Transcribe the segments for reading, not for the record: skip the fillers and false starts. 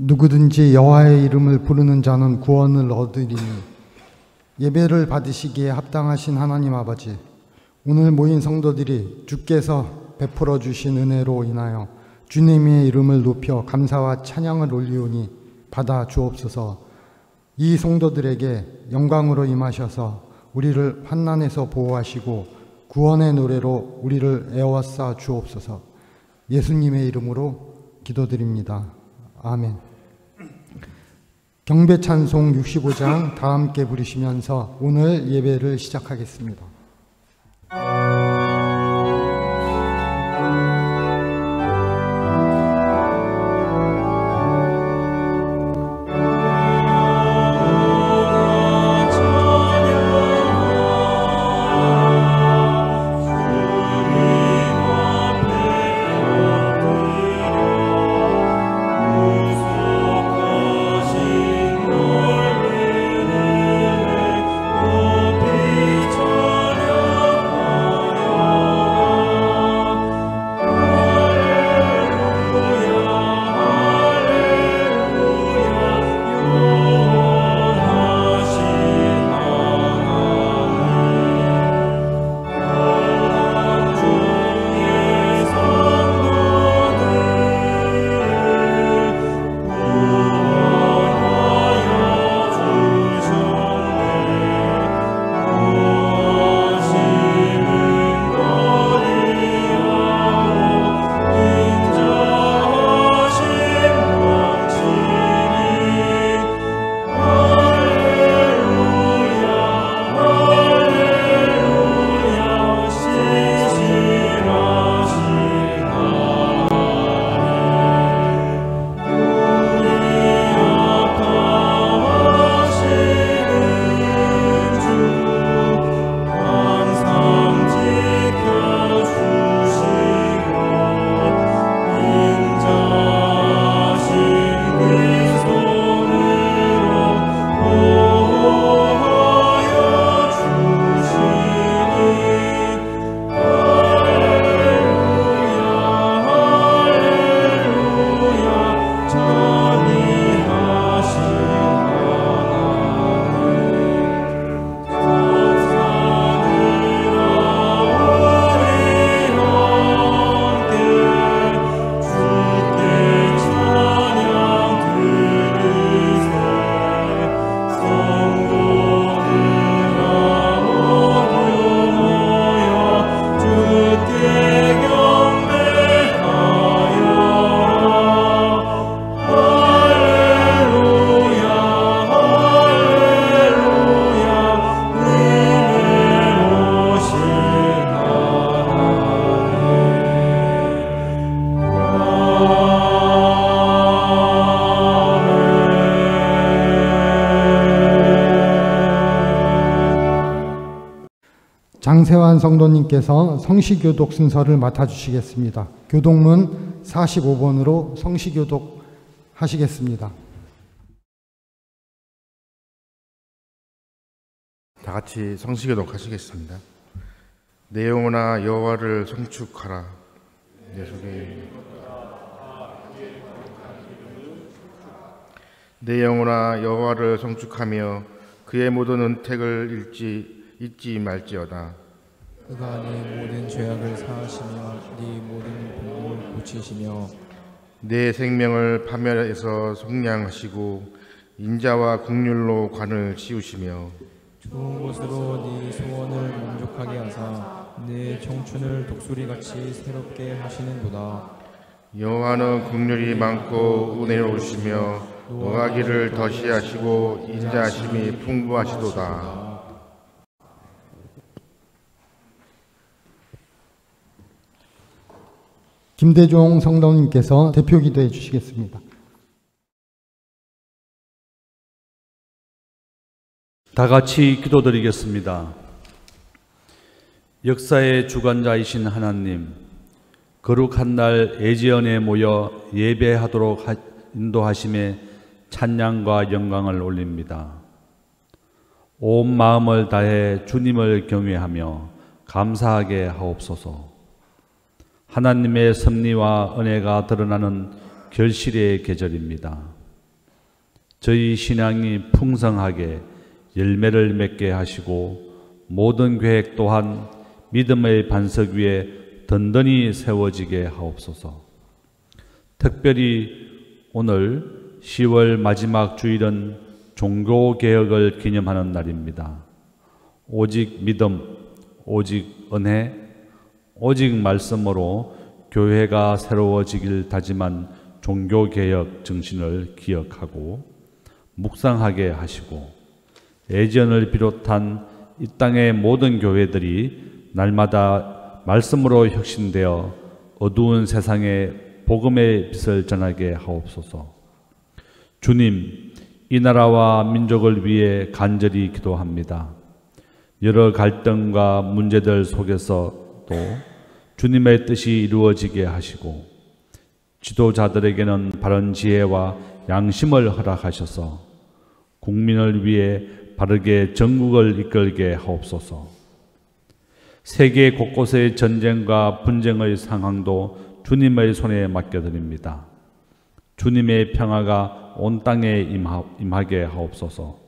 누구든지 여호와의 이름을 부르는 자는 구원을 얻으리니 예배를 받으시기에 합당하신 하나님 아버지, 오늘 모인 성도들이 주께서 베풀어 주신 은혜로 인하여 주님의 이름을 높여 감사와 찬양을 올리오니 받아 주옵소서. 이 성도들에게 영광으로 임하셔서 우리를 환난에서 보호하시고 구원의 노래로 우리를 에워싸 주옵소서. 예수님의 이름으로 기도드립니다. 아멘. 경배 찬송 65장 다 함께 부르시면서 오늘 예배를 시작하겠습니다. 장세환 성도님께서 성시교독 순서를 맡아주시겠습니다. 교독문 45번으로 성시교독 하시겠습니다. 다 같이 성시교독 하시겠습니다. 내 영혼아 여호와를 송축하라. 내 영혼아 여호와를 송축하며 그의 모든 은택을 잊지 말지어다. 그가 네 모든 죄악을 사하시며 네 모든 공을 고치시며 내 생명을 파멸해서 속량하시고 인자와 긍휼로 관을 치우시며 좋은 것으로 네 소원을 만족하게 하사 네 청춘을 독수리같이 새롭게 하시는도다. 여호와는 긍휼이 많고 은혜로우시며 노하기를 덧시하시고 인자하심이 풍부하시도다. 김대종 성도님께서 대표 기도해 주시겠습니다. 다 같이 기도드리겠습니다. 역사의 주관자이신 하나님, 거룩한 날 예지연에 모여 예배하도록 인도하심에 찬양과 영광을 올립니다. 온 마음을 다해 주님을 경외하며 감사하게 하옵소서. 하나님의 섭리와 은혜가 드러나는 결실의 계절입니다. 저희 신앙이 풍성하게 열매를 맺게 하시고 모든 계획 또한 믿음의 반석 위에 든든히 세워지게 하옵소서. 특별히 오늘 10월 마지막 주일은 종교개혁을 기념하는 날입니다. 오직 믿음, 오직 은혜, 오직 말씀으로 교회가 새로워지길 다짐한 종교개혁 정신을 기억하고 묵상하게 하시고 예전을 비롯한 이 땅의 모든 교회들이 날마다 말씀으로 혁신되어 어두운 세상에 복음의 빛을 전하게 하옵소서. 주님, 이 나라와 민족을 위해 간절히 기도합니다. 여러 갈등과 문제들 속에서도 주님의 뜻이 이루어지게 하시고 지도자들에게는 바른 지혜와 양심을 허락하셔서 국민을 위해 바르게 전국을 이끌게 하옵소서. 세계 곳곳의 전쟁과 분쟁의 상황도 주님의 손에 맡겨드립니다. 주님의 평화가 온 땅에 임하게 하옵소서.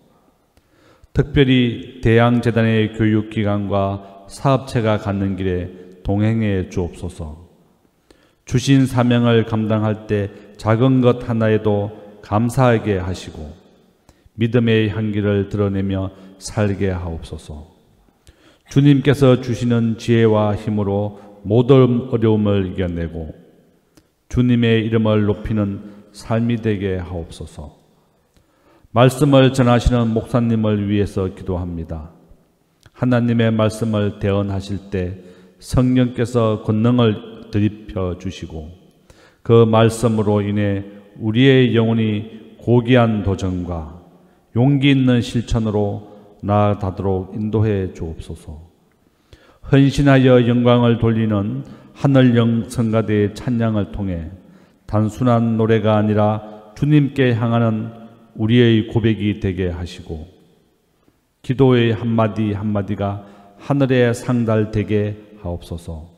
특별히 대양재단의 교육기관과 사업체가 갖는 길에 동행해 주옵소서. 주신 사명을 감당할 때 작은 것 하나에도 감사하게 하시고 믿음의 향기를 드러내며 살게 하옵소서. 주님께서 주시는 지혜와 힘으로 모든 어려움을 이겨내고 주님의 이름을 높이는 삶이 되게 하옵소서. 말씀을 전하시는 목사님을 위해서 기도합니다. 하나님의 말씀을 대언하실 때 성령께서 권능을 드립혀 주시고 그 말씀으로 인해 우리의 영혼이 고귀한 도전과 용기 있는 실천으로 나아가도록 인도해 주옵소서. 헌신하여 영광을 돌리는 하늘영 성가대의 찬양을 통해 단순한 노래가 아니라 주님께 향하는 우리의 고백이 되게 하시고 기도의 한마디 한마디가 하늘에 상달되게 하옵소서.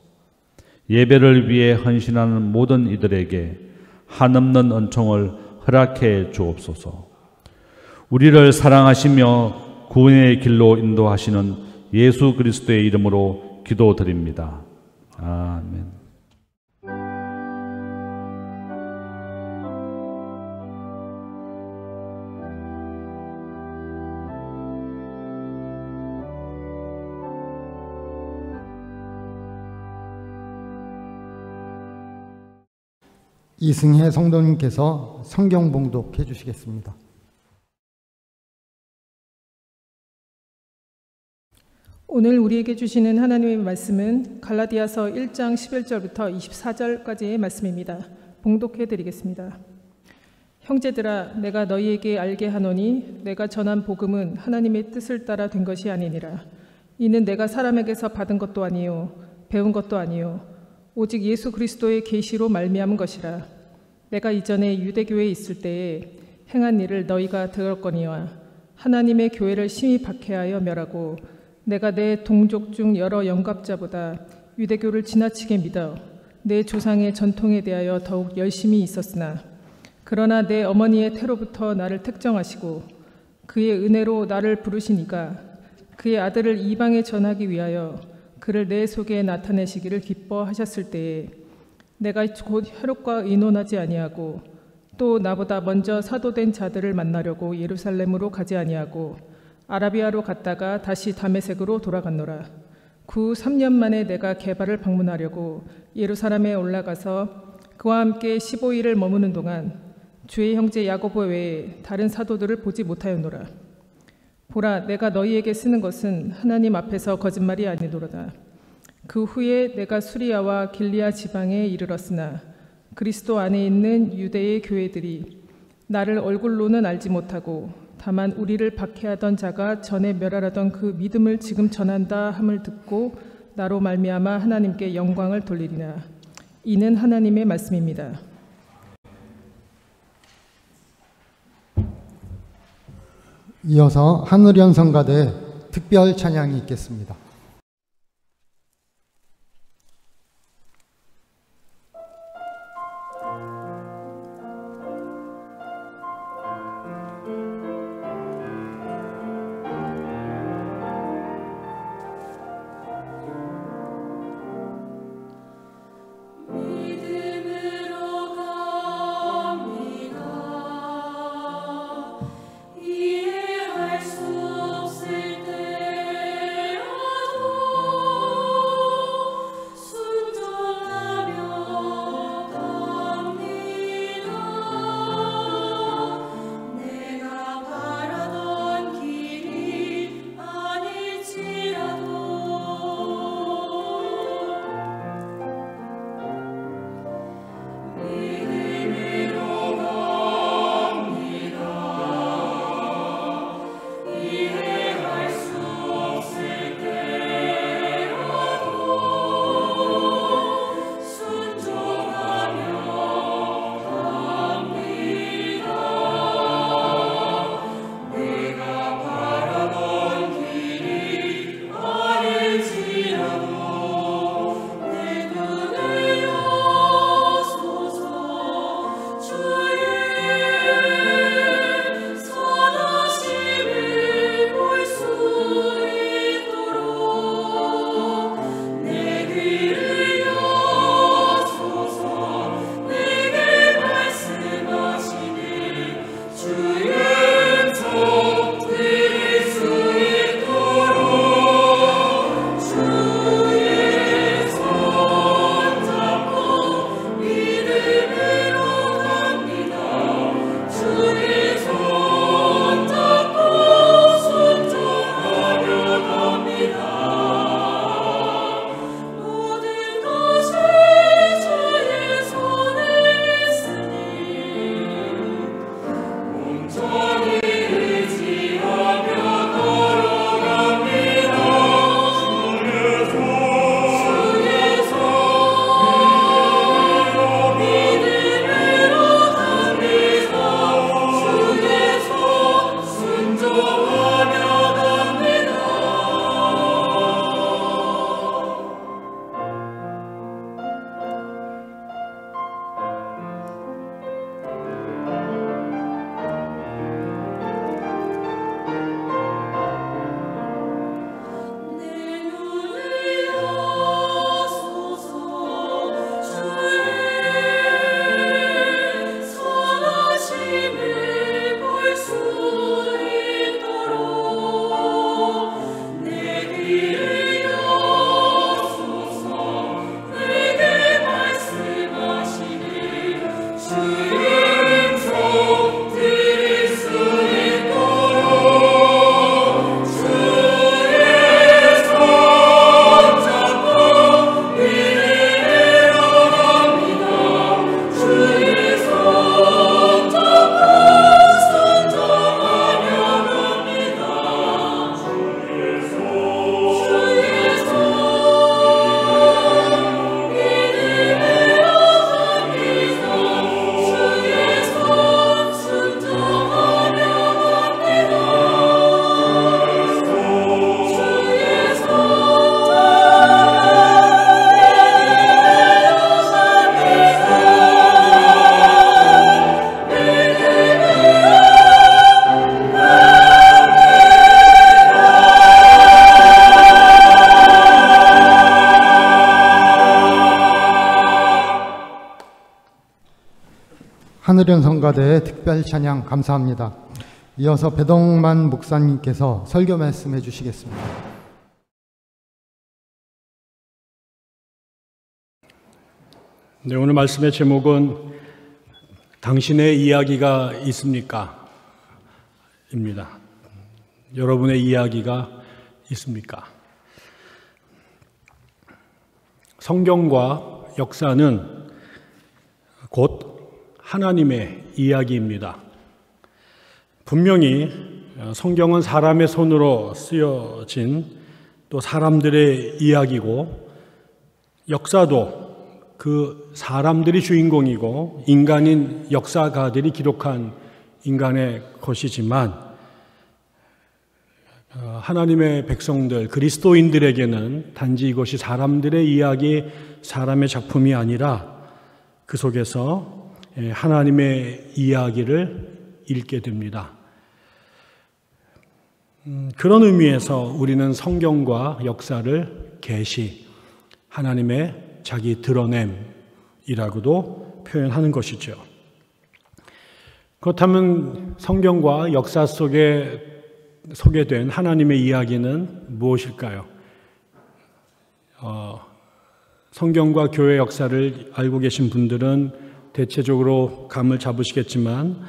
예배를 위해 헌신하는 모든 이들에게 한없는 은총을 허락해 주옵소서. 우리를 사랑하시며 구원의 길로 인도하시는 예수 그리스도의 이름으로 기도드립니다. 아멘. 이승혜 성도님께서 성경 봉독해 주시겠습니다. 오늘 우리에게 주시는 하나님의 말씀은 갈라디아서 1장 11절부터 24절까지의 말씀입니다. 봉독해 드리겠습니다. 형제들아, 내가 너희에게 알게 하노니 내가 전한 복음은 하나님의 뜻을 따라 된 것이 아니니라. 이는 내가 사람에게서 받은 것도 아니요 배운 것도 아니요 오직 예수 그리스도의 계시로 말미암은 것이라. 내가 이전에 유대교회에 있을 때에 행한 일을 너희가 들었거니와 하나님의 교회를 심히 박해하여 멸하고 내가 내 동족 중 여러 영갑자보다 유대교를 지나치게 믿어 내 조상의 전통에 대하여 더욱 열심히 있었으나 그러나 내 어머니의 태로부터 나를 택정하시고 그의 은혜로 나를 부르신 이가 그의 아들을 이방에 전하기 위하여 그를 내 속에 나타내시기를 기뻐하셨을 때에 내가 곧 헤롯과 의논하지 아니하고 또 나보다 먼저 사도된 자들을 만나려고 예루살렘으로 가지 아니하고 아라비아로 갔다가 다시 다메섹으로 돌아갔노라. 그 3년 만에 내가 게바를 방문하려고 예루살렘에 올라가서 그와 함께 15일을 머무는 동안 주의 형제 야고보 외에 다른 사도들을 보지 못하였노라. 보라, 내가 너희에게 쓰는 것은 하나님 앞에서 거짓말이 아니도로다. 그 후에 내가 수리아와 길리아 지방에 이르렀으나 그리스도 안에 있는 유대의 교회들이 나를 얼굴로는 알지 못하고 다만 우리를 박해하던 자가 전에 멸하라던 그 믿음을 지금 전한다 함을 듣고 나로 말미암아 하나님께 영광을 돌리리라. 이는 하나님의 말씀입니다. 이어서 하늘현 성가대 특별 찬양이 있겠습니다. 하늘은 성가대의 특별 찬양 감사합니다. 이어서 배동만 목사님께서 설교 말씀해 주시겠습니다. 네, 오늘 말씀의 제목은 당신의 이야기가 있습니까? 입니다. 여러분의 이야기가 있습니까? 성경과 역사는 곧 하나님의 이야기입니다. 분명히 성경은 사람의 손으로 쓰여진 또 사람들의 이야기고, 역사도 그 사람들이 주인공이고 인간인 역사가들이 기록한 인간의 것이지만, 하나님의 백성들, 그리스도인들에게는 단지 이것이 사람들의 이야기, 사람의 작품이 아니라 그 속에서 하나님의 이야기를 읽게 됩니다. 그런 의미에서 우리는 성경과 역사를 계시, 하나님의 자기 드러냄이라고도 표현하는 것이죠. 그렇다면 성경과 역사 속에 소개된 하나님의 이야기는 무엇일까요? 성경과 교회 역사를 알고 계신 분들은 대체적으로 감을 잡으시겠지만,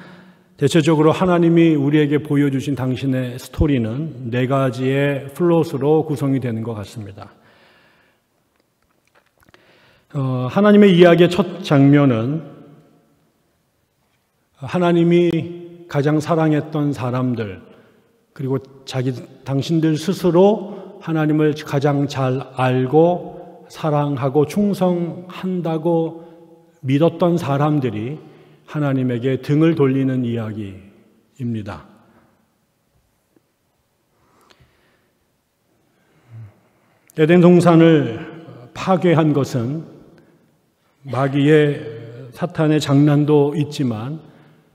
대체적으로 하나님이 우리에게 보여주신 당신의 스토리는 4가지의 플롯으로 구성이 되는 것 같습니다. 하나님의 이야기의 첫 장면은 하나님이 가장 사랑했던 사람들, 그리고 당신들 스스로 하나님을 가장 잘 알고 사랑하고 충성한다고 믿었던 사람들이 하나님에게 등을 돌리는 이야기입니다. 에덴 동산을 파괴한 것은 마귀의 사탄의 장난도 있지만,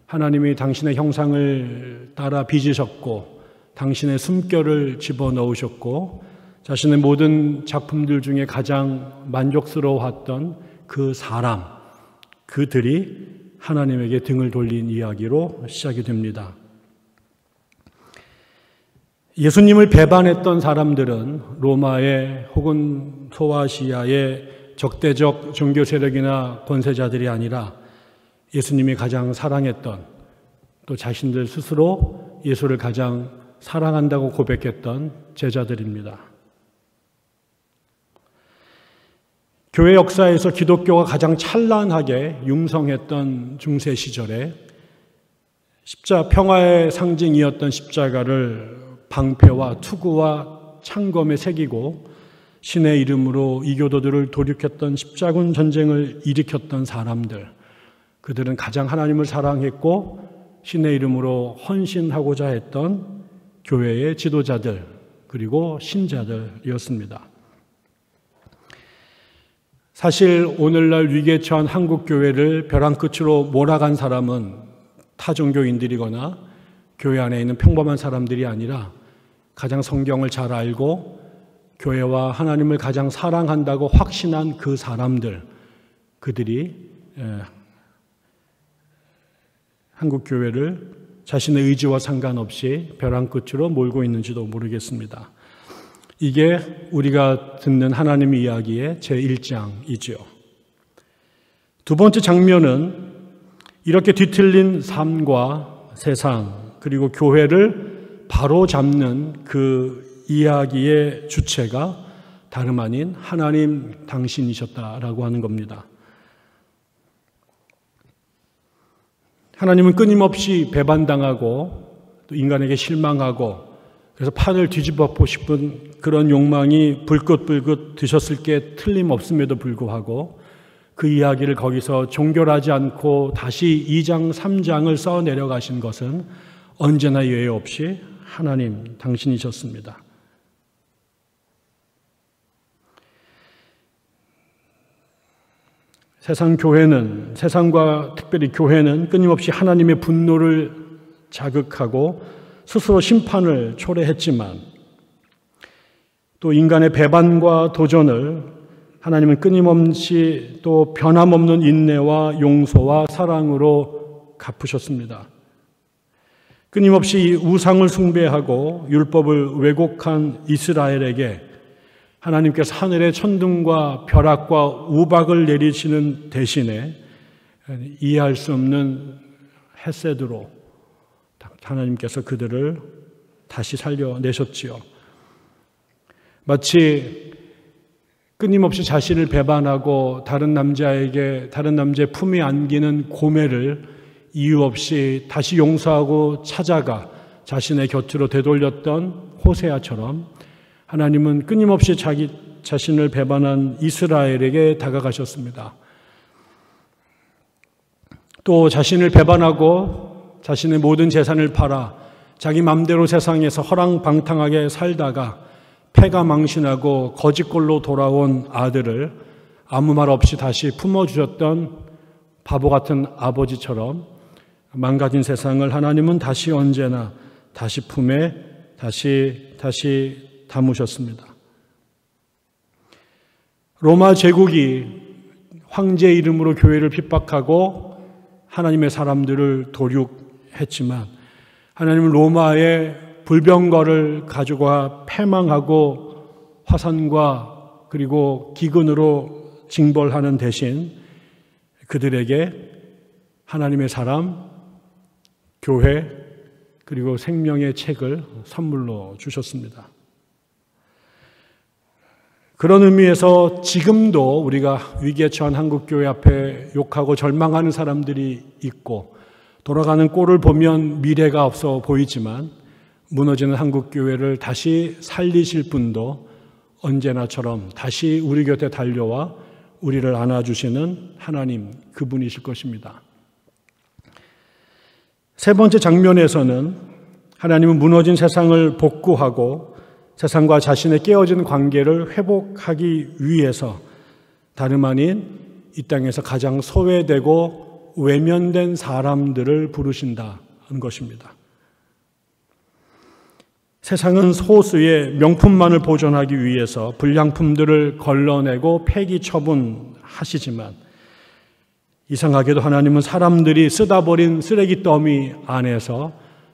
하나님이 당신의 형상을 따라 빚으셨고 당신의 숨결을 집어넣으셨고 자신의 모든 작품들 중에 가장 만족스러워했던 그 사람, 그들이 하나님에게 등을 돌린 이야기로 시작이 됩니다. 예수님을 배반했던 사람들은 로마의 혹은 소아시아의 적대적 종교 세력이나 권세자들이 아니라 예수님이 가장 사랑했던, 또 자신들 스스로 예수를 가장 사랑한다고 고백했던 제자들입니다. 교회 역사에서 기독교가 가장 찬란하게 융성했던 중세 시절에 평화의 상징이었던 십자가를 방패와 투구와 창검에 새기고 신의 이름으로 이교도들을 도륙했던 십자군 전쟁을 일으켰던 사람들, 그들은 가장 하나님을 사랑했고 신의 이름으로 헌신하고자 했던 교회의 지도자들, 그리고 신자들이었습니다. 사실 오늘날 위기에 처한 한국교회를 벼랑 끝으로 몰아간 사람은 타종교인들이거나 교회 안에 있는 평범한 사람들이 아니라 가장 성경을 잘 알고 교회와 하나님을 가장 사랑한다고 확신한 그 사람들, 그들이 한국교회를 자신의 의지와 상관없이 벼랑 끝으로 몰고 있는지도 모르겠습니다. 이게 우리가 듣는 하나님의 이야기의 제1장이지요. 두 번째 장면은 이렇게 뒤틀린 삶과 세상, 그리고 교회를 바로잡는 그 이야기의 주체가 다름 아닌 하나님 당신이셨다라고 하는 겁니다. 하나님은 끊임없이 배반당하고 또 인간에게 실망하고, 그래서 판을 뒤집어보고 싶은 그런 욕망이 불긋불긋 드셨을 게 틀림없음에도 불구하고 그 이야기를 거기서 종결하지 않고 다시 2장, 3장을 써내려가신 것은 언제나 예외 없이 하나님 당신이셨습니다. 세상과 특별히 교회는 끊임없이 하나님의 분노를 자극하고 스스로 심판을 초래했지만, 또 인간의 배반과 도전을 하나님은 끊임없이 또 변함없는 인내와 용서와 사랑으로 갚으셨습니다. 끊임없이 우상을 숭배하고 율법을 왜곡한 이스라엘에게 하나님께서 하늘의 천둥과 벼락과 우박을 내리시는 대신에 이해할 수 없는 헤세드로 하나님께서 그들을 다시 살려내셨지요. 마치 끊임없이 자신을 배반하고 다른 남자의 품에 안기는 고멜을 이유 없이 다시 용서하고 찾아가 자신의 곁으로 되돌렸던 호세아처럼 하나님은 끊임없이 자기 자신을 배반한 이스라엘에게 다가가셨습니다. 또 자신을 배반하고 자신의 모든 재산을 팔아 자기 맘대로 세상에서 허랑방탕하게 살다가 패가 망신하고 거짓골로 돌아온 아들을 아무 말 없이 다시 품어주셨던 바보 같은 아버지처럼 망가진 세상을 하나님은 다시 언제나 다시 품에 다시 담으셨습니다. 로마 제국이 황제 이름으로 교회를 핍박하고 하나님의 사람들을 도륙했지만 하나님은 로마의 불병거를 가져가 패망하고 화산과 그리고 기근으로 징벌하는 대신 그들에게 하나님의 사람, 교회, 그리고 생명의 책을 선물로 주셨습니다. 그런 의미에서 지금도 우리가 위기에 처한 한국교회 앞에 욕하고 절망하는 사람들이 있고 돌아가는 꼴을 보면 미래가 없어 보이지만 무너지는 한국교회를 다시 살리실 분도 언제나처럼 다시 우리 곁에 달려와 우리를 안아주시는 하나님, 그분이실 것입니다. 세 번째 장면에서는 하나님은 무너진 세상을 복구하고 세상과 자신의 깨어진 관계를 회복하기 위해서 다름 아닌 이 땅에서 가장 소외되고 외면된 사람들을 부르신다는 것입니다. 세상은 소수의 명품만을 보존하기 위해서 불량품들을 걸러내고 폐기 처분하시지만 이상하게도 하나님은 사람들이 쓰다 버린 쓰레기 더미 안에서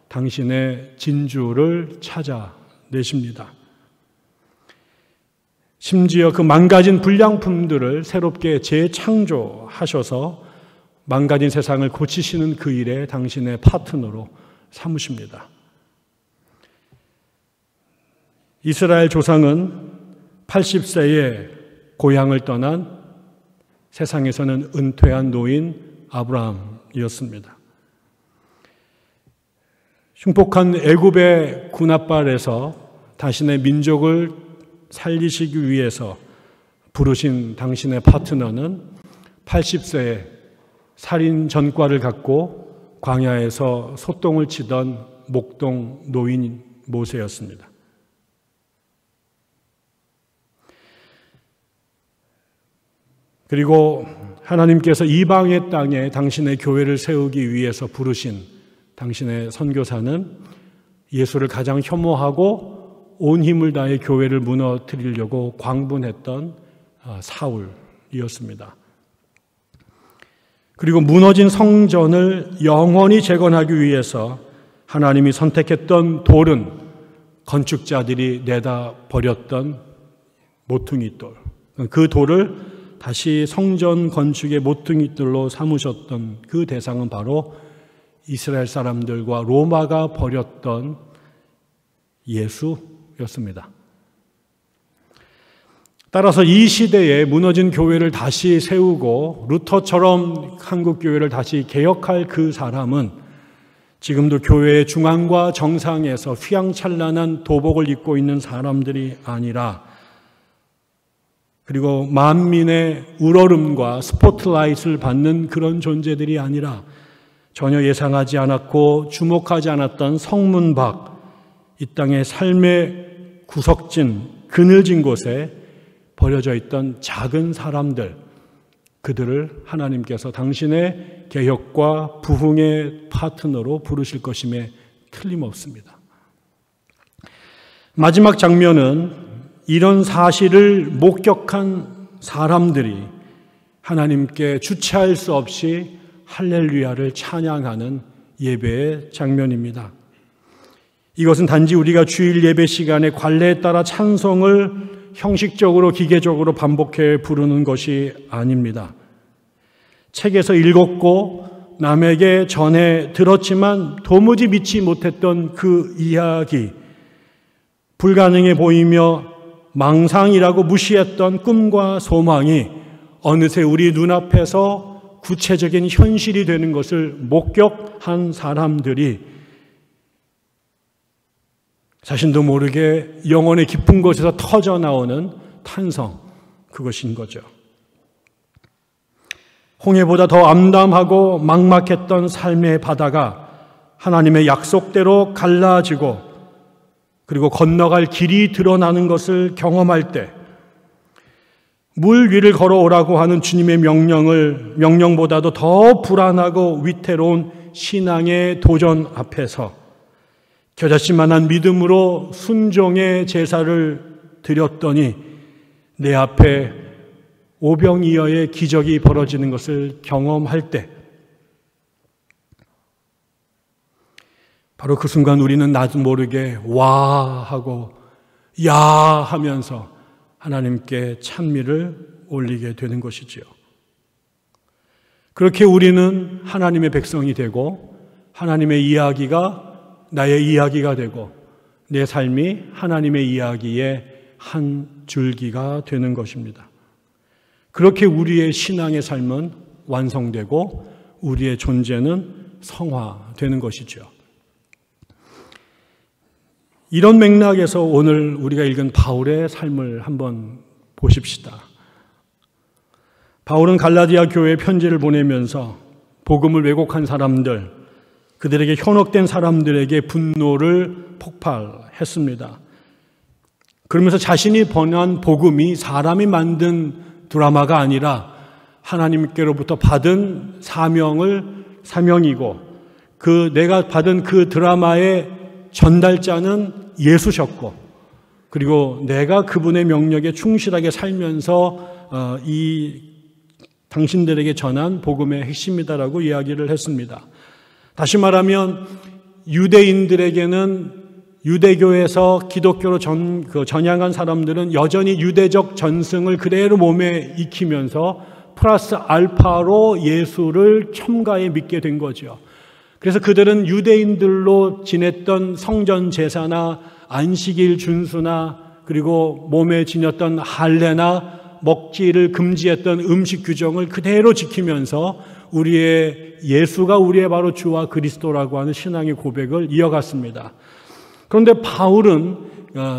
당신의 진주를 찾아내십니다. 심지어 그 망가진 불량품들을 새롭게 재창조하셔서 망가진 세상을 고치시는 그 일에 당신의 파트너로 삼으십니다. 이스라엘 조상은 80세에 고향을 떠난 세상에서는 은퇴한 노인 아브라함이었습니다. 흉폭한 애굽의 군합발에서 당신의 민족을 살리시기 위해서 부르신 당신의 파트너는 80세에 살인 전과를 갖고 광야에서 소똥을 치던 목동 노인 모세였습니다. 그리고 하나님께서 이방의 땅에 당신의 교회를 세우기 위해서 부르신 당신의 선교사는 예수를 가장 혐오하고 온 힘을 다해 교회를 무너뜨리려고 광분했던 사울이었습니다. 그리고 무너진 성전을 영원히 재건하기 위해서 하나님이 선택했던 돌은 건축자들이 내다 버렸던 모퉁이 돌. 그 돌을 다시 성전 건축의 모퉁이돌로 삼으셨던 그 대상은 바로 이스라엘 사람들과 로마가 버렸던 예수였습니다. 따라서 이 시대에 무너진 교회를 다시 세우고 루터처럼 한국 교회를 다시 개혁할 그 사람은 지금도 교회의 중앙과 정상에서 휘황찬란한 도복을 입고 있는 사람들이 아니라 그리고 만민의 우러름과 스포트라이트를 받는 그런 존재들이 아니라 전혀 예상하지 않았고 주목하지 않았던 성문 밖, 이 땅의 삶의 구석진, 그늘진 곳에 버려져 있던 작은 사람들, 그들을 하나님께서 당신의 개혁과 부흥의 파트너로 부르실 것임에 틀림없습니다. 마지막 장면은 이런 사실을 목격한 사람들이 하나님께 주체할 수 없이 할렐루야를 찬양하는 예배의 장면입니다. 이것은 단지 우리가 주일 예배 시간에 관례에 따라 찬송을 형식적으로 기계적으로 반복해 부르는 것이 아닙니다. 책에서 읽었고 남에게 전해 들었지만 도무지 믿지 못했던 그 이야기, 불가능해 보이며 망상이라고 무시했던 꿈과 소망이 어느새 우리 눈앞에서 구체적인 현실이 되는 것을 목격한 사람들이 자신도 모르게 영혼의 깊은 곳에서 터져 나오는 탄성, 그것인 거죠. 홍해보다 더 암담하고 막막했던 삶의 바다가 하나님의 약속대로 갈라지고 그리고 건너갈 길이 드러나는 것을 경험할 때 물 위를 걸어오라고 하는 주님의 명령보다도 더 불안하고 위태로운 신앙의 도전 앞에서 겨자씨만한 믿음으로 순종의 제사를 드렸더니 내 앞에 오병이어의 기적이 벌어지는 것을 경험할 때 바로 그 순간 우리는 나도 모르게 와 하고 야 하면서 하나님께 찬미를 올리게 되는 것이지요. 그렇게 우리는 하나님의 백성이 되고 하나님의 이야기가 나의 이야기가 되고 내 삶이 하나님의 이야기의 한 줄기가 되는 것입니다. 그렇게 우리의 신앙의 삶은 완성되고 우리의 존재는 성화되는 것이죠. 이런 맥락에서 오늘 우리가 읽은 바울의 삶을 한번 보십시다. 바울은 갈라디아 교회에 편지를 보내면서 복음을 왜곡한 사람들, 그들에게 현혹된 사람들에게 분노를 폭발했습니다. 그러면서 자신이 번한 복음이 사람이 만든 드라마가 아니라 하나님께로부터 받은 사명이고 내가 받은 그 드라마의 전달자는 예수셨고 그리고 내가 그분의 명령에 충실하게 살면서 당신들에게 전한 복음의 핵심이다라고 이야기를 했습니다. 다시 말하면 유대인들에게는 유대교에서 기독교로 전향한 사람들은 여전히 유대적 전승을 그대로 몸에 익히면서 플러스 알파로 예수를 첨가해 믿게 된 거죠. 그래서 그들은 유대인들로 지냈던 성전 제사나 안식일 준수나 그리고 몸에 지녔던 할례나 먹지를 금지했던 음식 규정을 그대로 지키면서 우리의 예수가 우리의 바로 주와 그리스도라고 하는 신앙의 고백을 이어갔습니다. 그런데 바울은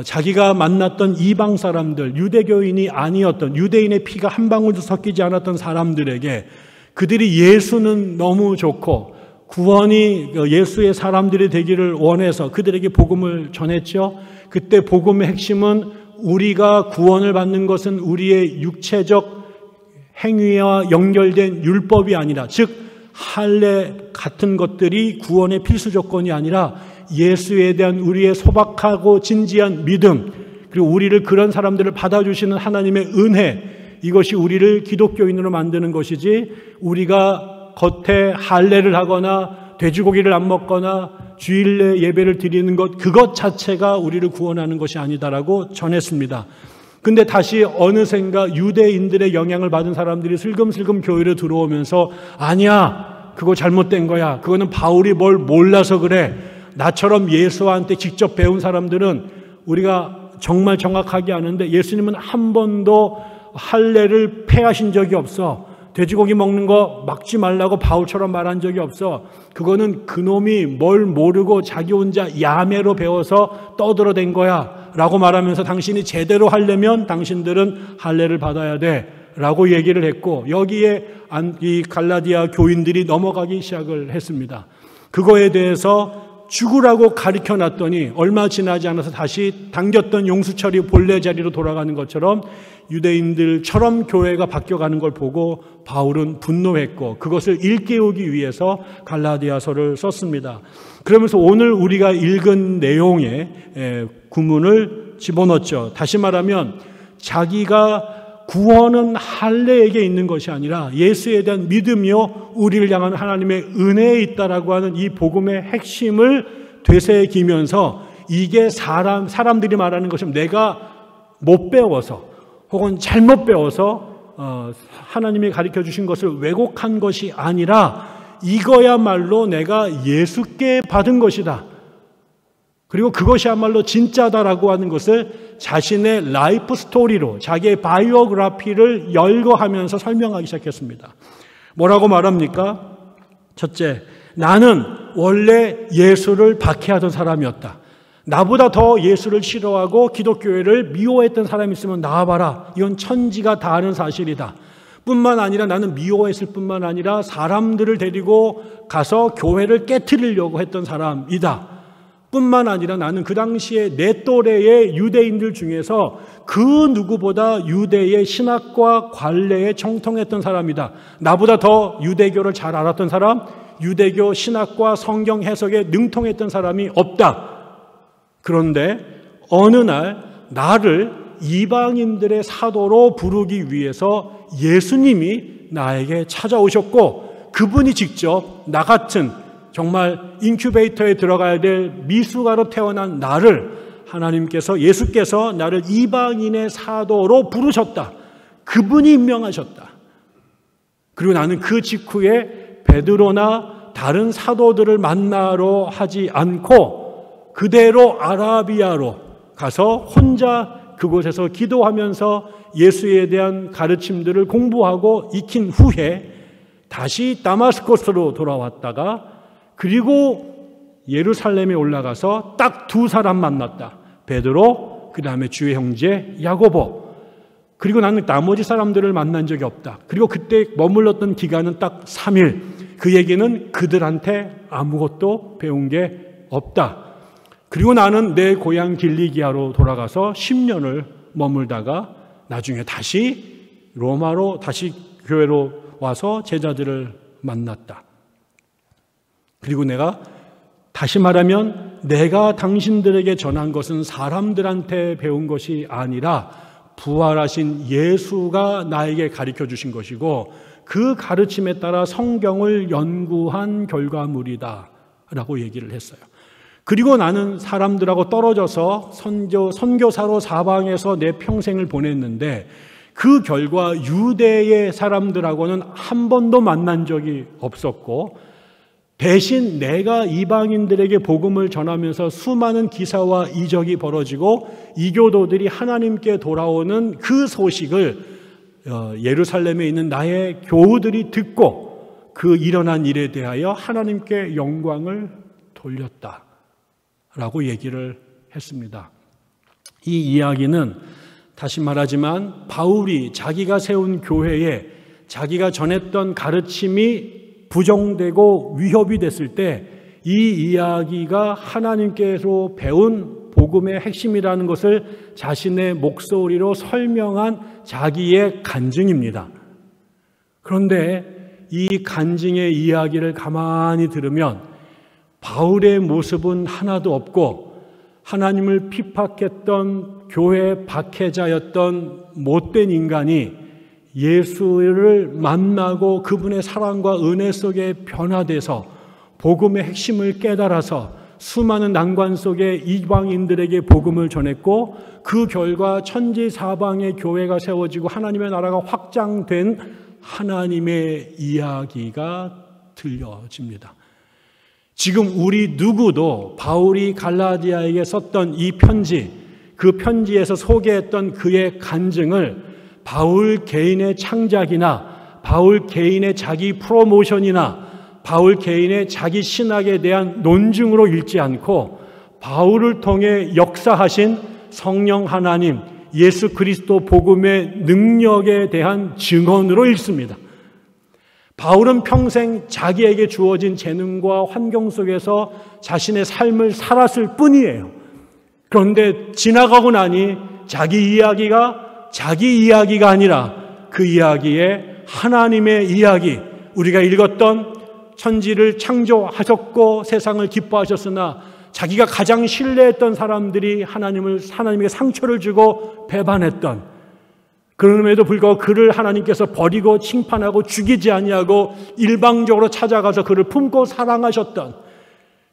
자기가 만났던 이방 사람들, 유대교인이 아니었던 유대인의 피가 한 방울도 섞이지 않았던 사람들에게 그들이 예수는 너무 좋고 구원이 예수의 사람들이 되기를 원해서 그들에게 복음을 전했죠. 그때 복음의 핵심은 우리가 구원을 받는 것은 우리의 육체적 행위와 연결된 율법이 아니라 즉 할례 같은 것들이 구원의 필수 조건이 아니라 예수에 대한 우리의 소박하고 진지한 믿음 그리고 우리를 그런 사람들을 받아주시는 하나님의 은혜 이것이 우리를 기독교인으로 만드는 것이지 우리가 겉에 할례를 하거나 돼지고기를 안 먹거나 주일내 예배를 드리는 것 그것 자체가 우리를 구원하는 것이 아니다라고 전했습니다. 근데 다시 어느샌가 유대인들의 영향을 받은 사람들이 슬금슬금 교회로 들어오면서 아니야 그거 잘못된 거야 그거는 바울이 뭘 몰라서 그래 나처럼 예수한테 직접 배운 사람들은 우리가 정말 정확하게 아는데 예수님은 한 번도 할례를 폐하신 적이 없어 돼지고기 먹는 거 막지 말라고 바울처럼 말한 적이 없어 그거는 그놈이 뭘 모르고 자기 혼자 야매로 배워서 떠들어댄 거야 라고 말하면서 당신이 제대로 하려면 당신들은 할례를 받아야 돼 라고 얘기를 했고 여기에 이 갈라디아 교인들이 넘어가기 시작을 했습니다. 그거에 대해서 죽으라고 가르쳐 놨더니 얼마 지나지 않아서 다시 당겼던 용수철이 본래 자리로 돌아가는 것처럼 유대인들처럼 교회가 바뀌어가는 걸 보고 바울은 분노했고 그것을 일깨우기 위해서 갈라디아서를 썼습니다. 그러면서 오늘 우리가 읽은 내용에 구문을 집어넣었죠. 다시 말하면 자기가 구원은 할례에게 있는 것이 아니라 예수에 대한 믿음이요 우리를 향한 하나님의 은혜에 있다라고 하는 이 복음의 핵심을 되새기면서 이게 사람들이 말하는 것은 내가 못 배워서 혹은 잘못 배워서 하나님이 가르쳐 주신 것을 왜곡한 것이 아니라 이거야말로 내가 예수께 받은 것이다. 그리고 그것이야말로 진짜다라고 하는 것을 자신의 라이프 스토리로 자기의 바이오그래피를 열거하면서 설명하기 시작했습니다. 뭐라고 말합니까? 첫째, 나는 원래 예수를 박해하던 사람이었다. 나보다 더 예수를 싫어하고 기독교회를 미워했던 사람이 있으면 나와봐라. 이건 천지가 다 아는 사실이다. 뿐만 아니라 나는 미워했을 뿐만 아니라 사람들을 데리고 가서 교회를 깨트리려고 했던 사람이다. 뿐만 아니라 나는 그 당시에 내 또래의 유대인들 중에서 그 누구보다 유대의 신학과 관례에 정통했던 사람이다. 나보다 더 유대교를 잘 알았던 사람, 유대교 신학과 성경 해석에 능통했던 사람이 없다. 그런데 어느 날 나를 이방인들의 사도로 부르기 위해서 예수님이 나에게 찾아오셨고 그분이 직접 나 같은 정말 인큐베이터에 들어가야 될 미숙아로 태어난 나를 하나님께서 예수께서 나를 이방인의 사도로 부르셨다. 그분이 임명하셨다. 그리고 나는 그 직후에 베드로나 다른 사도들을 만나러 하지 않고 그대로 아라비아로 가서 혼자 그곳에서 기도하면서 예수에 대한 가르침들을 공부하고 익힌 후에 다시 다마스커스로 돌아왔다가 그리고 예루살렘에 올라가서 딱 두 사람 만났다. 베드로, 그 다음에 주의 형제 야고보. 그리고 나는 나머지 사람들을 만난 적이 없다. 그리고 그때 머물렀던 기간은 딱 3일. 그 얘기는 그들한테 아무것도 배운 게 없다. 그리고 나는 내 고향 길리기아로 돌아가서 10년을 머물다가 나중에 다시 로마로 다시 교회로 와서 제자들을 만났다. 그리고 내가 다시 말하면 내가 당신들에게 전한 것은 사람들한테 배운 것이 아니라 부활하신 예수가 나에게 가르쳐 주신 것이고 그 가르침에 따라 성경을 연구한 결과물이다 라고 얘기를 했어요. 그리고 나는 사람들하고 떨어져서 선교사로 사방에서 내 평생을 보냈는데 그 결과 유대의 사람들하고는 한 번도 만난 적이 없었고 대신 내가 이방인들에게 복음을 전하면서 수많은 기사와 이적이 벌어지고 이교도들이 하나님께 돌아오는 그 소식을 예루살렘에 있는 나의 교우들이 듣고 그 일어난 일에 대하여 하나님께 영광을 돌렸다라고 얘기를 했습니다. 이 이야기는 다시 말하지만 바울이 자기가 세운 교회에 자기가 전했던 가르침이 부정되고 위협이 됐을 때 이 이야기가 하나님께서 배운 복음의 핵심이라는 것을 자신의 목소리로 설명한 자기의 간증입니다. 그런데 이 간증의 이야기를 가만히 들으면 바울의 모습은 하나도 없고 하나님을 핍박했던 교회 박해자였던 못된 인간이 예수를 만나고 그분의 사랑과 은혜 속에 변화돼서 복음의 핵심을 깨달아서 수많은 난관 속에 이방인들에게 복음을 전했고 그 결과 천지사방의 교회가 세워지고 하나님의 나라가 확장된 하나님의 이야기가 들려집니다. 지금 우리 누구도 바울이 갈라디아에게 썼던 이 편지, 그 편지에서 소개했던 그의 간증을 바울 개인의 창작이나 바울 개인의 자기 프로모션이나 바울 개인의 자기 신학에 대한 논증으로 읽지 않고 바울을 통해 역사하신 성령 하나님, 예수 그리스도 복음의 능력에 대한 증언으로 읽습니다. 바울은 평생 자기에게 주어진 재능과 환경 속에서 자신의 삶을 살았을 뿐이에요. 그런데 지나가고 나니 자기 이야기가 아니라 그 이야기에 하나님의 이야기, 우리가 읽었던 천지를 창조하셨고 세상을 기뻐하셨으나 자기가 가장 신뢰했던 사람들이 하나님에게 상처를 주고 배반했던 그럼에도 불구하고 그를 하나님께서 버리고 칭판하고 죽이지 아니하고 일방적으로 찾아가서 그를 품고 사랑하셨던,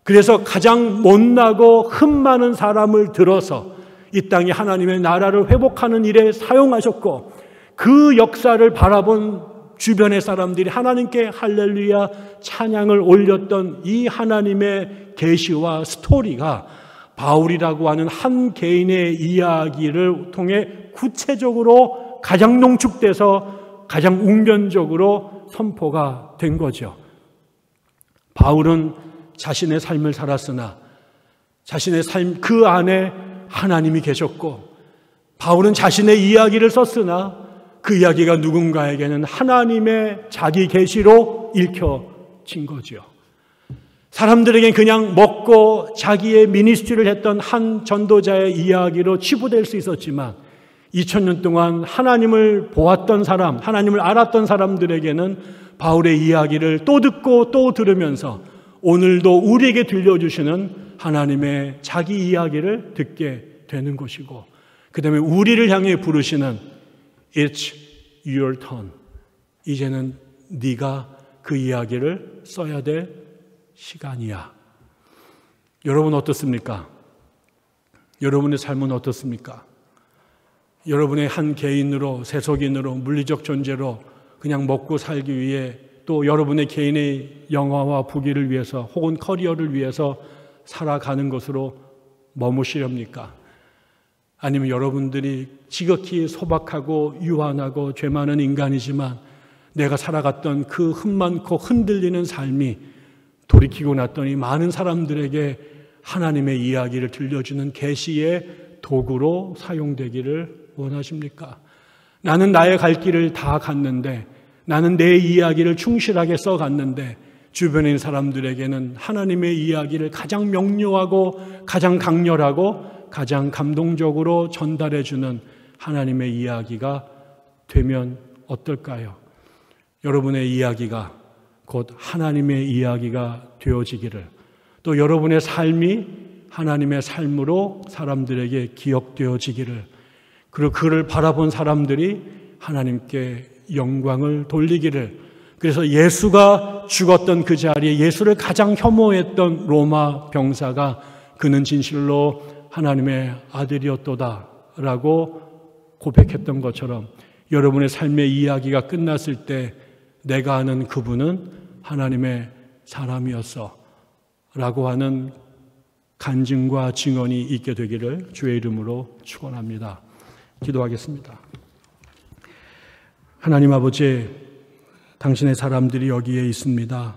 그래서 가장 못나고 흠 많은 사람을 들어서 이 땅에 하나님의 나라를 회복하는 일에 사용하셨고, 그 역사를 바라본 주변의 사람들이 하나님께 할렐루야 찬양을 올렸던 이 하나님의 계시와 스토리가 바울이라고 하는 한 개인의 이야기를 통해 구체적으로 가장 농축돼서 가장 웅변적으로 선포가 된 거죠. 바울은 자신의 삶을 살았으나 자신의 삶 그 안에 하나님이 계셨고, 바울은 자신의 이야기를 썼으나 그 이야기가 누군가에게는 하나님의 자기 계시로 읽혀진 거죠. 사람들에게 그냥 먹고 자기의 미니스트리를 했던 한 전도자의 이야기로 치부될 수 있었지만 2000년 동안 하나님을 보았던 사람, 하나님을 알았던 사람들에게는 바울의 이야기를 또 듣고 또 들으면서 오늘도 우리에게 들려주시는 하나님의 자기 이야기를 듣게 되는 것이고, 그 다음에 우리를 향해 부르시는 It's your turn. 이제는 네가 그 이야기를 써야 될 시간이야. 여러분 어떻습니까? 여러분의 삶은 어떻습니까? 여러분의 한 개인으로, 세속인으로, 물리적 존재로 그냥 먹고 살기 위해, 또 여러분의 개인의 영화와 부귀를 위해서 혹은 커리어를 위해서 살아가는 것으로 머무시렵니까? 아니면 여러분들이 지극히 소박하고 유한하고 죄 많은 인간이지만 내가 살아갔던 그 흠 많고 흔들리는 삶이 돌이키고 났더니 많은 사람들에게 하나님의 이야기를 들려주는 계시의 도구로 사용되기를 원하십니까? 나는 나의 갈 길을 다 갔는데, 나는 내 이야기를 충실하게 써갔는데 주변에 있는 사람들에게는 하나님의 이야기를 가장 명료하고 가장 강렬하고 가장 감동적으로 전달해주는 하나님의 이야기가 되면 어떨까요? 여러분의 이야기가 곧 하나님의 이야기가 되어지기를, 또 여러분의 삶이 하나님의 삶으로 사람들에게 기억되어지기를, 그리고 그를 바라본 사람들이 하나님께 영광을 돌리기를, 그래서 예수가 죽었던 그 자리에 예수를 가장 혐오했던 로마 병사가 그는 진실로 하나님의 아들이었도다 라고 고백했던 것처럼 여러분의 삶의 이야기가 끝났을 때 내가 아는 그분은 하나님의 사람이었어 라고 하는 간증과 증언이 있게 되기를 주의 이름으로 축원합니다. 기도하겠습니다. 하나님 아버지, 당신의 사람들이 여기에 있습니다.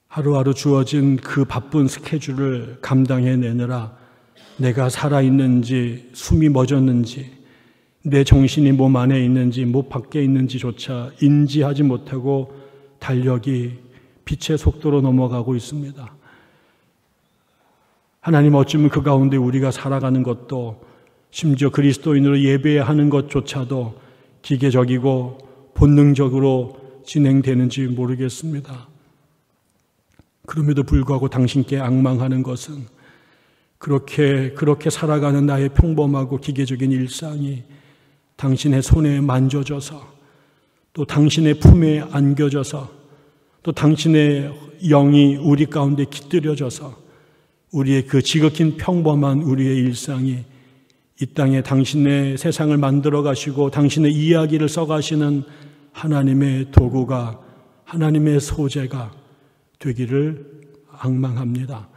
하루하루 주어진 그 바쁜 스케줄을 감당해내느라 내가 살아있는지 숨이 멎었는지 내 정신이 몸 안에 있는지 몸 밖에 있는지조차 인지하지 못하고 달력이 빛의 속도로 넘어가고 있습니다. 하나님, 어쩌면 그 가운데 우리가 살아가는 것도, 심지어 그리스도인으로 예배하는 것조차도 기계적이고 본능적으로 진행되는지 모르겠습니다. 그럼에도 불구하고 당신께 앙망하는 것은 그렇게 살아가는 나의 평범하고 기계적인 일상이 당신의 손에 만져져서, 또 당신의 품에 안겨져서, 또 당신의 영이 우리 가운데 깃들여져서 우리의 그 지극히 평범한 우리의 일상이 이 땅에 당신의 세상을 만들어 가시고 당신의 이야기를 써가시는 하나님의 도구가, 하나님의 소재가 되기를 앙망합니다.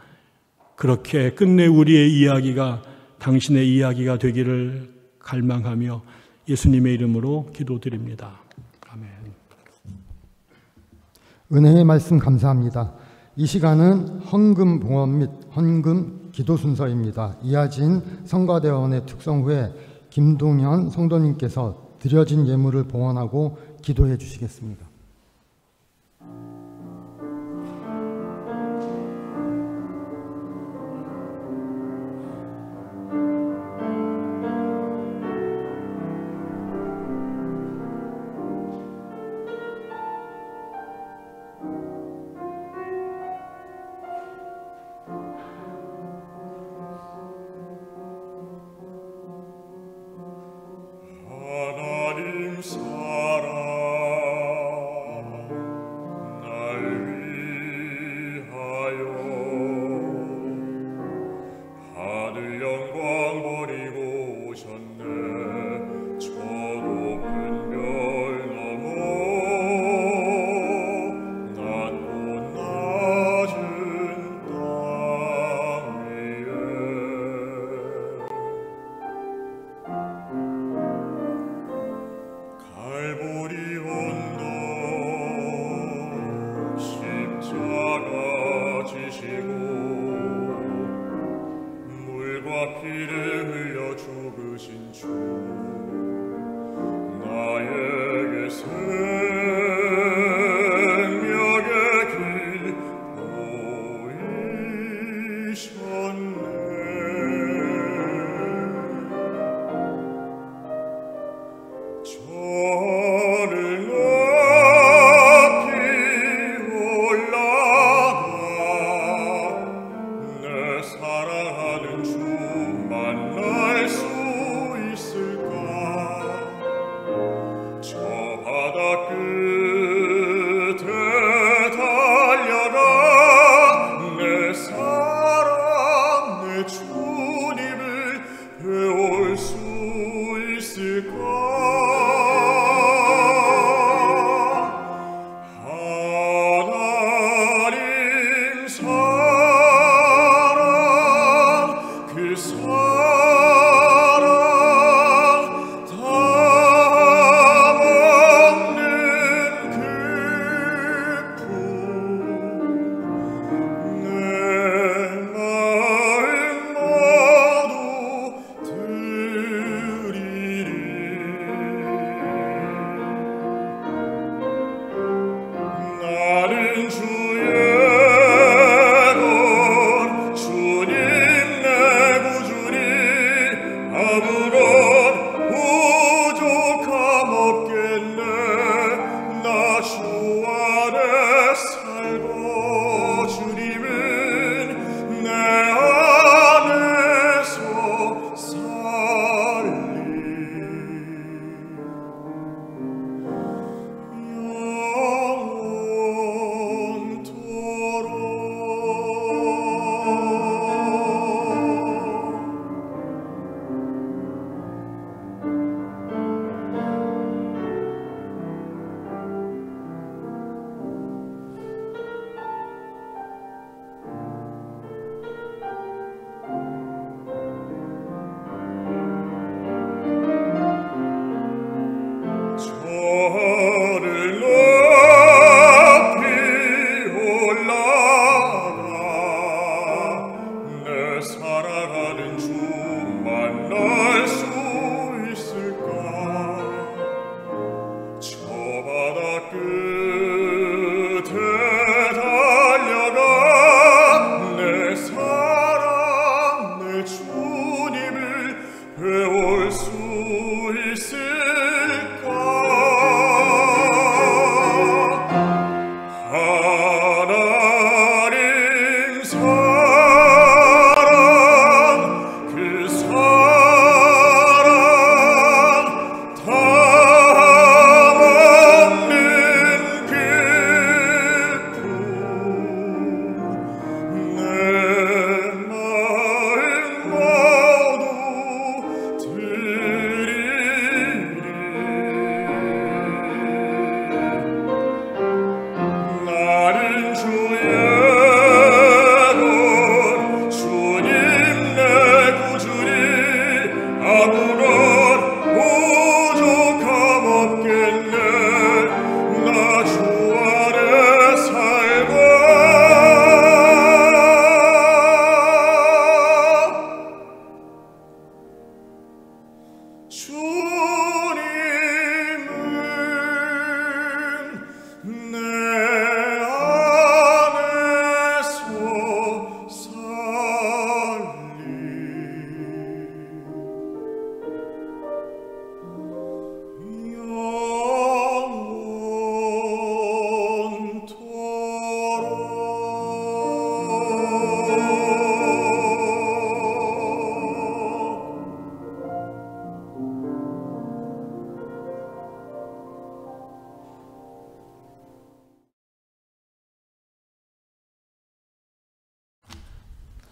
그렇게 끝내 우리의 이야기가 당신의 이야기가 되기를 갈망하며 예수님의 이름으로 기도드립니다. 아멘. 은혜의 말씀 감사합니다. 이 시간은 헌금 봉헌 및 헌금 기도 순서입니다. 이하진 성가대원의 특성 후에 김동현 성도님께서 드려진 예물을 봉헌하고 기도해 주시겠습니다. 하나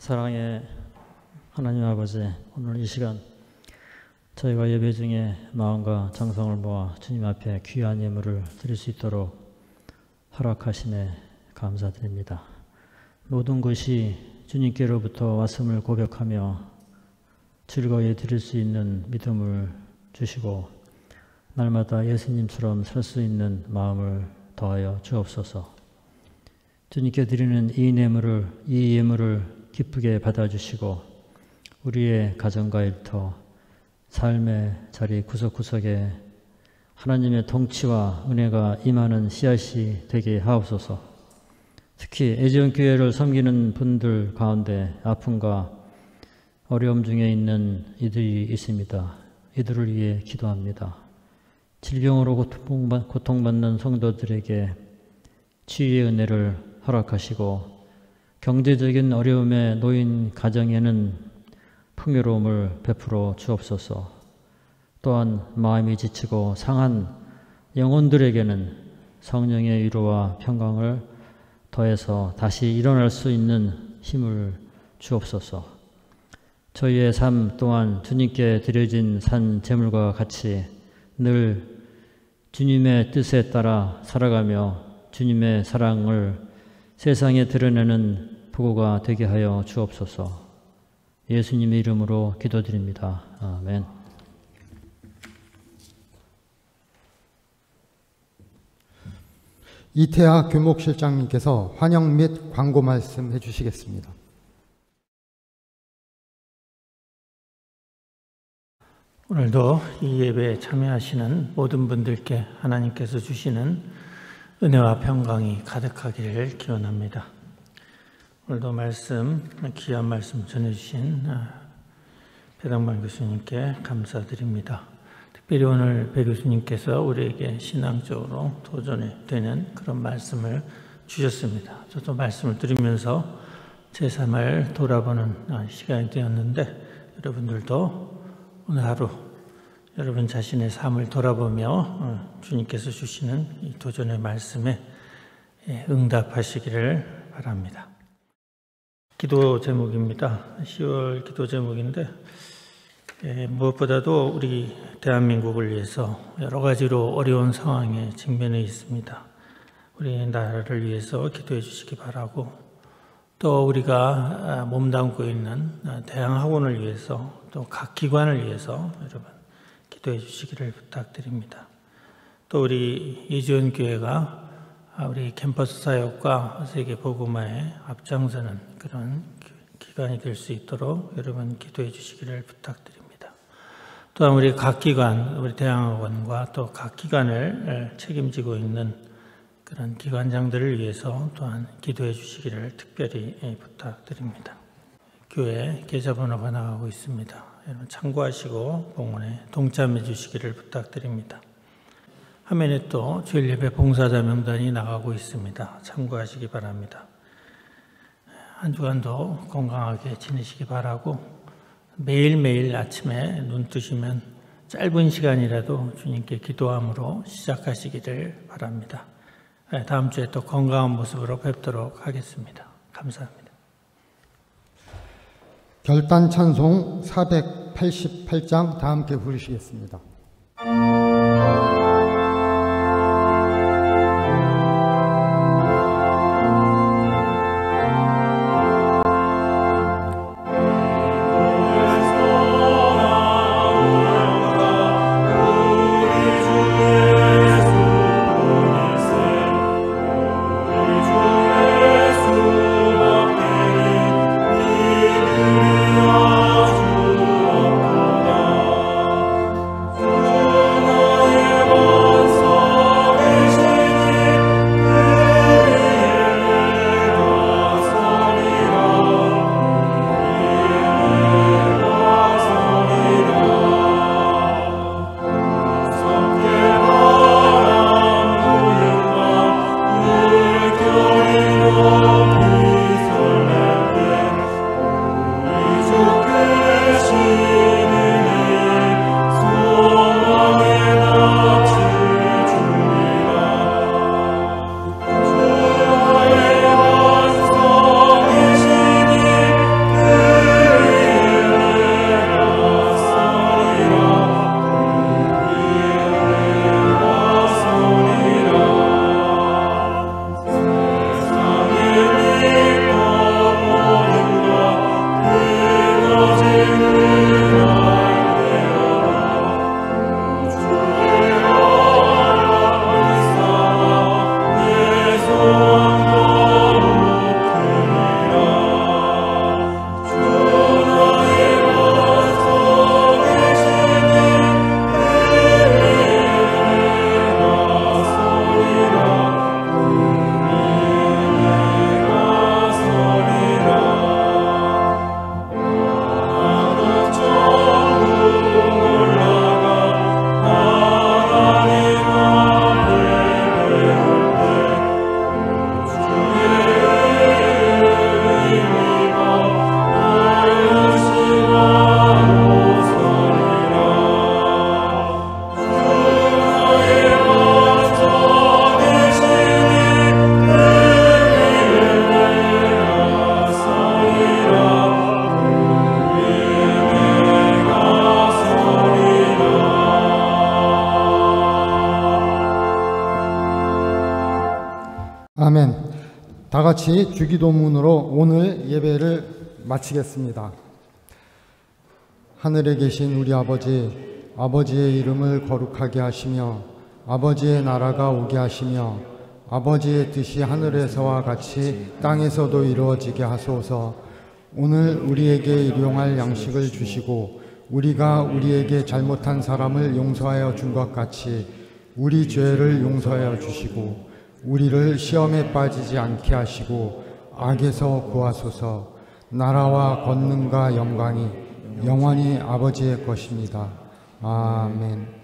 사랑의 하나님 아버지, 오늘 이 시간 저희가 예배 중에 마음과 정성을 모아 주님 앞에 귀한 예물을 드릴 수 있도록 허락하심에 감사드립니다. 모든 것이 주님께로부터 왔음을 고백하며 즐거이 드릴 수 있는 믿음을 주시고 날마다 예수님처럼 살 수 있는 마음을 더하여 주옵소서. 주님께 드리는 이 예물을 기쁘게 받아주시고 우리의 가정과 일터, 삶의 자리 구석구석에 하나님의 통치와 은혜가 임하는 씨앗이 되게 하옵소서. 특히 애지원교회를 섬기는 분들 가운데 아픔과 어려움 중에 있는 이들이 있습니다. 이들을 위해 기도합니다. 질병으로 고통받는 성도들에게 치유의 은혜를 허락하시고 경제적인 어려움에 놓인 가정에는 풍요로움을 베풀어 주옵소서. 또한 마음이 지치고 상한 영혼들에게는 성령의 위로와 평강을 더해서 다시 일어날 수 있는 힘을 주옵소서. 저희의 삶 또한 주님께 드려진 산 제물과 같이 늘 주님의 뜻에 따라 살아가며 주님의 사랑을 세상에 드러내는 부고가 되게 하여 주옵소서. 예수님의 이름으로 기도드립니다. 아멘. 이태하 교목실장님께서 환영 및 광고 말씀 해주시겠습니다. 오늘도 이 예배에 참여하시는 모든 분들께 하나님께서 주시는 은혜와 평강이 가득하기를 기원합니다. 오늘도 귀한 말씀 전해주신 배당만 교수님께 감사드립니다. 특별히 오늘 배 교수님께서 우리에게 신앙적으로 도전이 되는 그런 말씀을 주셨습니다. 저도 말씀을 들으면서 제 삶을 돌아보는 시간이 되었는데 여러분들도 오늘 하루 여러분 자신의 삶을 돌아보며 주님께서 주시는 이 도전의 말씀에 응답하시기를 바랍니다. 기도 제목입니다. 10월 기도 제목인데 무엇보다도 우리 대한민국을 위해서 여러 가지로 어려운 상황에 직면해 있습니다. 우리 나라를 위해서 기도해 주시기 바라고 또 우리가 몸담고 있는 대학학원을 위해서 또 각 기관을 위해서 여러분 기도해 주시기를 부탁드립니다. 또 우리 이지원교회가 우리 캠퍼스 사역과 세계 복음화에 앞장서는 그런 기관이 될 수 있도록 여러분 기도해 주시기를 부탁드립니다. 또한 우리 각 기관, 우리 대학학원과 또 각 기관을 책임지고 있는 그런 기관장들을 위해서 또한 기도해 주시기를 특별히 부탁드립니다. 교회 계좌번호가 나가고 있습니다. 여러분 참고하시고 봉헌에 동참해 주시기를 부탁드립니다. 화면에 또 주일 예배 봉사자 명단이 나가고 있습니다. 참고하시기 바랍니다. 한 주간도 건강하게 지내시기 바라고 매일매일 아침에 눈 뜨시면 짧은 시간이라도 주님께 기도함으로 시작하시기를 바랍니다. 다음 주에 또 건강한 모습으로 뵙도록 하겠습니다. 감사합니다. 결단 찬송 488장 다 함께 부르시겠습니다. 주 다 같이 주기도문으로 오늘 예배를 마치겠습니다. 하늘에 계신 우리 아버지, 아버지의 이름을 거룩하게 하시며 아버지의 나라가 오게 하시며 아버지의 뜻이 하늘에서와 같이 땅에서도 이루어지게 하소서. 오늘 우리에게 일용할 양식을 주시고 우리가 우리에게 잘못한 사람을 용서하여 준 것 같이 우리 죄를 용서하여 주시고 우리를 시험에 빠지지 않게 하시고 악에서 구하소서. 나라와 권능과 영광이 영원히 아버지의 것입니다. 아멘.